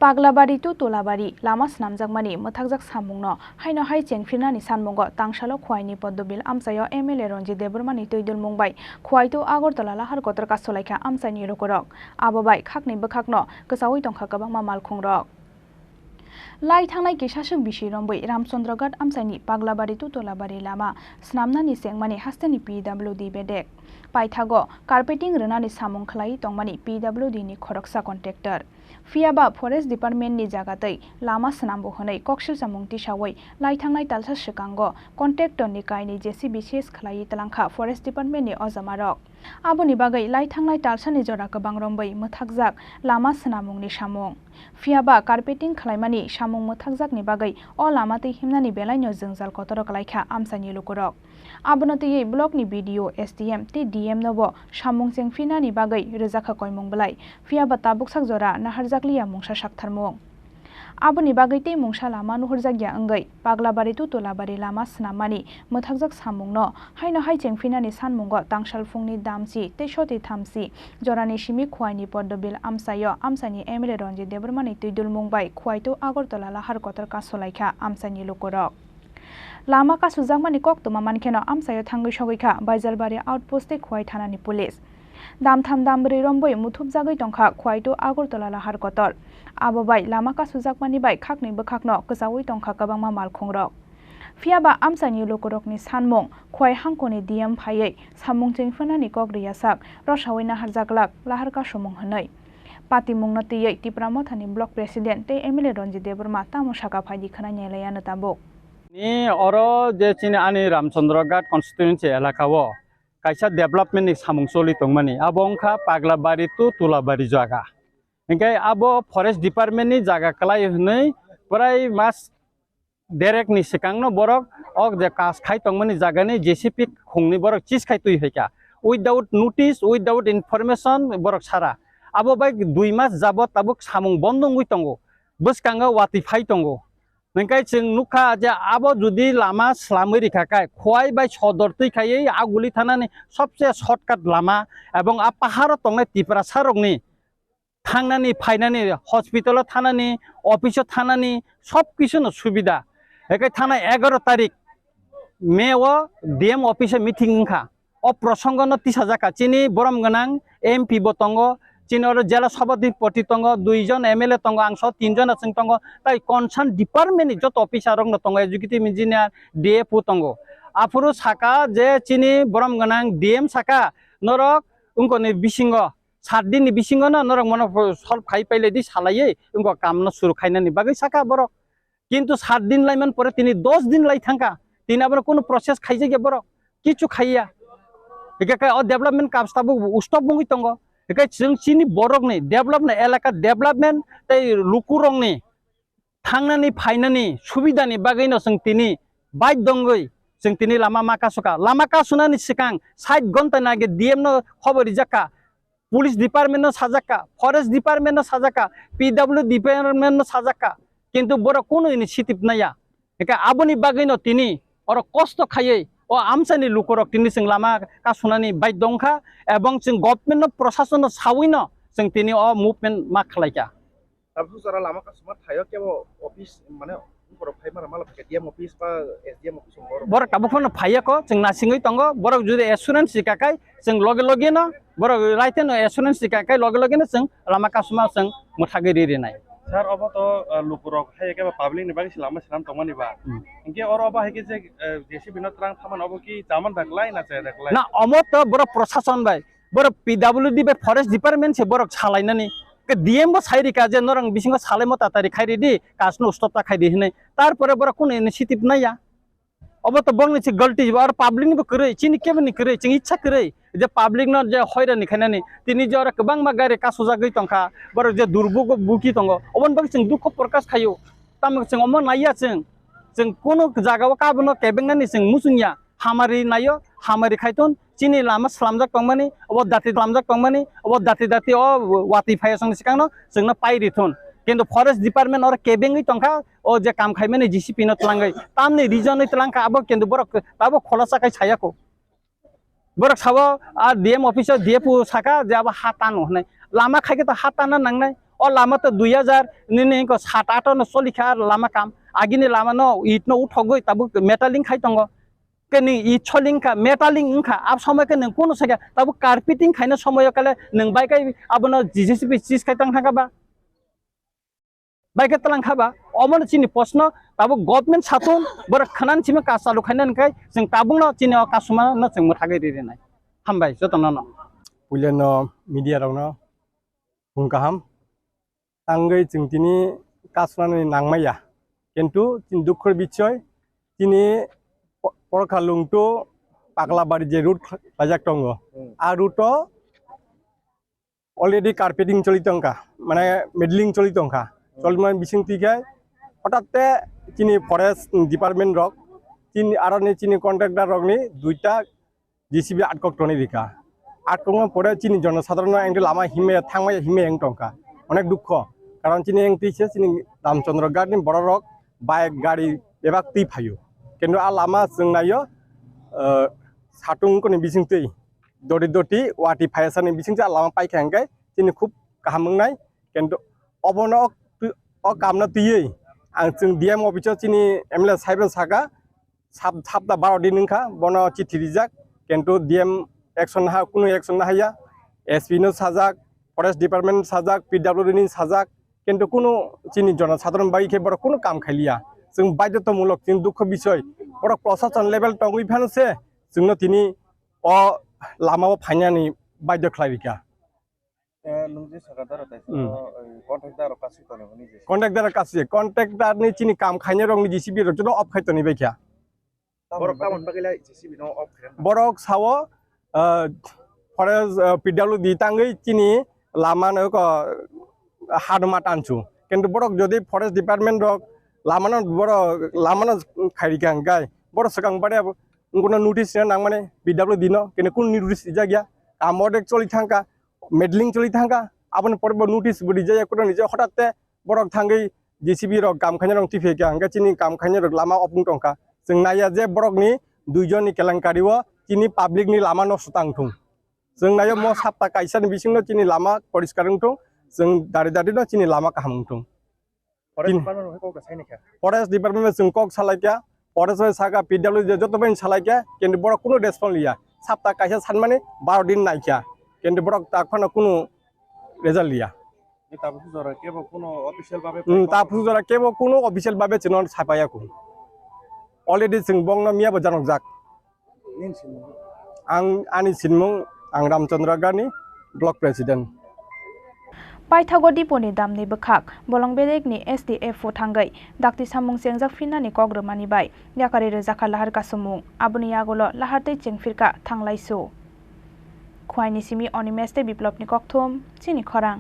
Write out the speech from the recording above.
Paglabari tu Tolabari, Lama Snamjagmani, Mothakjak Samungno, Haino Hai Chengfrinani Sanmungo, Tangshalo Khwaini Poddobil Amsayo MLA Ronji Debormani Tuidul Mumbai, Khwaitu Agortala Lahar Kotor Kasolaika Amsani Rokorok, Abobai, Khakni Bakakno, Kasawi Tonkakabama Malkungrok. Lai Tangai Kishashung Bishi Romboy, Ramchandragat Amsani, Paglabari tu Tolabari Lama, Snamnani Sengmani Hastani PWD Bedek. Paithago, Carpeting Renani Samung Klai Tongmani PWD ni Khoroksa Contractor. Fiaba Forest Department ni Jagatai, Lama Sanambo Honai, Kokshil Samung Tishawai, Lai Tangai Talsa Shikango, Contractor ni Kaini JCBCS Klai Talangka, Forest Department ni Ozamarok. Aboni Bagai, Lai Tangai Talsa ni Joraka Bangrombai, Muthakzak, Lama Sanamung ni Shamung. Fiaba Carpeting Klaimani, Shamung Muthakzak ni Bagai, O Lamati Himnani Belaino Zungzal Kotorok Laika, Amsani Lukurok. Abonati blog ni video STM ti DM nobo Shamung Sengfina ni Bagai, Rezaka Koimung Belai, Fiaba Tabuk Sakzora, Naharjaklia Mungsha Shaktharmung. Aboni Bagai te Mungsha Lama Nuhurjagya Angai, Paglabari tu Tolabari Lama Snamani, Muthakjak Samungno, Haino Hai Chengfina ni Sanmungo, Tangshal Fungni Damsi, Te Shoti Thamsi, Jorani Shimi Khwaini Poddobil Amsayo, Amsani MLA Ronji Debormani Tuidul Mumbai, Khwaitu Agortala Lahar Kotor Kasolaika, Amsani Lukurok. Lama ka sujangmani kok tuma mankeno amsayo thangui shogika Baijalbari outpost e khwai thanani police damtham dambri romboi muthub jagoi tongkha khwaitu Agortala Lahar Kotor abobai lama ka sujakmani bai khakni bkhakno ksawi tongkha kabangma malkhungrok fiaba amsani lokorokni sanmung khwai hangkoni DM phaiye samung chengfanani kok riyasak rosawina harjaklak lahar ka somung hanai patimung natiye tipramothani block president te MLA Ronji Deborma tamusaka phaidi khana nyelayana tabok ni oro je chini ani Ramchandragat constituency elakao kaisa development ni samungsoli tongmani abongkha Paglabari tu Tolabari jaga engkai abo forest department ni jaga klai hnei prai mas derek ni sikangno borok ok je kas khai tongmani jaga ni JCP khungni borok chis khai tui haika without notice without information borok sara abo bai 2 mas jabot tabuk samung bondong ui tongo buskanga wati phai tongo nengkai cheng nukha je abo judi lama slamoi rikhakai khwai bai sodor tui khaiei aguli thanani सबसे shortcut lama ebong a paharo tongnai tipra sarokni thangnani phainani hospital thanani office thanani sob kisu no subida ekai thana 11 tarik May o DM office meeting kha o prosongo no 30000 ka chini borom ganang MP botongo Chinoro jela sabadi poti tongo 2 jon MLA tongo angso 3 jon asing tongo tai concern department ni jot officer rok no tongo executive engineer DFO tongo afuru saka je chini borom ganang DM saka norok ungko ni bisingo 7 din ni bisingo no norok mono solve khai paile di salaiye ungko kam no suru khaina ni bagai saka borok kintu 7 din laiman pore tini 10 din lai thangka tini abro kono process khaije ge borok kichu khaiya eka o development kam stabu stop bungi tongo ekai chini borok ni development elaka development tai lukurong ni thangnani phainani subida ni bagai no sing tini bai dongoi sing tini lama maka sunani sikang side gonta nage DM no khobori jaka police department no sajaka forest department no sajaka PW department no sajaka kintu boro kono initiative naya ekai aboni bagai no tini oro kosto khaiye o amsani lukorok tini sing lama ka sunani bai dongkha ebong sing government no proshashan no sawino sing tini o movement ma khlaika tabu sara lama ka smart thayo kebo office mane boro phaimar mala KDM office pa SDM office boro tabukhono phaiya ko sing nasingoi tongo boro judi assurance sikakai sing loge no boro raite no assurance sikakai loge no sing lama ka suma sing muthagi rinai sir obo to lukurok hai ke public ni bagi lama silam tongmani ba inke or obo hai ke je JCB no trang thaman obo ki taman daklai na che daklai na omo to boro proshashan bai boro PWD be forest department se boro chalainani ke DM bo sairi ka je norang bisingo salai mota tari khairi di kasno stop ta khaidi hinai tar pore boro kono initiative naya obo to bongni che galti ar public ni bo kre chini ke ni kre ching ichha kre je public no je hoira ni khanani tini je ora kabang ma gare ka soja gei tongkha boro je durbog buki tongo obon bag ching dukho prakash khayo tam ching omo naya ching kono jaga ka bono kebeng ni ching musungya hamari nayo hamari khaiton chini lama slamjak tongmani obo dati slamjak tongmani obo dati o wati phaya song sikang no chingna pai rithon কিন্তু forest department আর কেবেঙ্গই টংকা ও যে কাম খাইমেনে GCP ন তলাঙ্গাই তামনি reason ন তলাঙ্কা আবো কিন্তু বড় তাবো খোলাসা কাই ছায়াকো বড় সাবো আর DM officer DFO সাকা যে আবো হাতানো হনাই লামা খাইকে তো হাতানা নাংনাই ও o lama to 2000 ni ko 7-8 no solikha lama kam agini lama no it no uthogoi tabu metaling khai tongo keni it cholinka metaling ingkha ab somoy ke nang kono sega tabu carpeting khaina somoy kale nang bai kai abono GCP cheese khai tang thanga ba bai ke talang khaba omon chini posno tabu government saton bor khanan chime ka salu khainan kai jeng tabung no chini ka suma no jeng muthagai ri nai hambai jotono no pulen media rok no hungkaham tangai jeng tini kasuna nangmaya kintu tin dukhor bichoy tini porkhalung to paglabari je route bajak tongo a route already carpeting cholitonka mane middling cholitonka চলমান বিসিং তিগায় হঠাৎ চিনি forest department rock চিনি আরনে চিনি contractor রকনি দুইটা JCB আটকক Tony রিকা আটকক পরে চিনি জনসাধারণ এংটি লামা হিমে থাংমাই হিমে এং টঙ্কা অনেক দুঃখ কারণ চিনি এং তিছে চিনি রামচন্দ্র গার্ডনি বড় রক বাইক গাড়ি এবাক তি ফায়ু কিন্তু আ লামা जों নাইयो সাটুংকনি বিসিং তৈ দড়ি দটি ওয়াটি ফায়াসানি বিসিং যা লামা পাইখাঙ্গাই চিনি খুব কাহামংনাই কিন্তু অবনক কামনা তুই जों ডিএম অফিসার চিনি এমএলএ সাহেব সাকা সাবটা 12 দিন নখা বন চিঠি রিজাক কিন্তু ডিএম একশন হা কোনো একশন না হাইয়া এসপি নো সাজাক ফরেস্ট ডিপার্টমেন্ট সাজাক পিডব্লিউডি নি সাজাক কিন্তু কোনো চিনি জনসাধারণ বাইকে বড় কোনো কাম খাইলিয়া जों বাধ্যতামূলক চিন দুঃখ বিষয় বড় প্রশাসন লেভেল টঙ্গুই ফানছে जोंनो তিনি অ লামাও ফাইনানি বাধ্য খাইরিকা কন্ট্রাক্টর কাছে কন্ট্রাক্টর নি চিনি কাম খাইনে রং নি জিসিবি র জন্য অফ খাইতনি বাইখা বড় কাম বাকিলা জিসিবি নো অফ বড় সাও ফরেস্ট পিডব্লিউডি তাঙ্গই চিনি লামা ন ক হাডমা টানছু কিন্তু বড় যদি ফরেস্ট ডিপার্টমেন্ট রক লামানো বড় লামানো খাইরিকা গায় বড় সকাং বারে কোনো নোটিস নাং মানে পিডব্লিউডি ন কিন্তু কোন নোটিস ইজা গিয়া কামডেক চলি থাকা মেডলিং চলি থাকা আপন পরব নোটিস বডি যায় কোন নিজে হঠাৎ বড়ক থাঙ্গই জিসিবি রক কাম খাইনে রং টিফে গাঙ্গা চিনি কাম খাইনে রক লামা অপুং টংকা जों नाया जे बरकनि दुइजननि केलेंकारिव चिनि पाब्लिकनि लामा नष्ट तांथुं जों नायो म साप्ता काइसानि बिसिंनो चिनि लामा परिष्कार थुं जों दारि दारिनो चिनि लामा काहामथुं फरेस्ट डिपार्टमेंट जों कक सालायका फरेस्ट सागा पिडब्लिउडि जतबेन सालायका किन्तु बरक कोनो रेसपन्स लिया साप्ता काइसा सान माने 12 दिन नायका किन्तु बरक ताखनो कोनो रिजाल्ट लिया ताफुजरा केबो कोनो अफिशियल भाबे ताफुजरा केबो कोनो अफिशियल भाबे चिनो सापायाकु already जों बंगनो मियाबो जानक आंनि सिनमुं आं रामचंद्र गारनि ब्लक प्रेसिडेंट पाइथागो डिपोनि दामनि बखाक बलंबेलेगनि एसडीएफ थांगै दाक्ति सामुं सेंजाक फिननानि कग्रमानि बाय याकारि रोजाखा लाहार कासुमुं आबुनि आगोलो लाहारतै चेंफिरका थांलायसु खुवाइनि सिमि अनिमेस्ते बिप्लबनि कक्थुम चिनि खरां।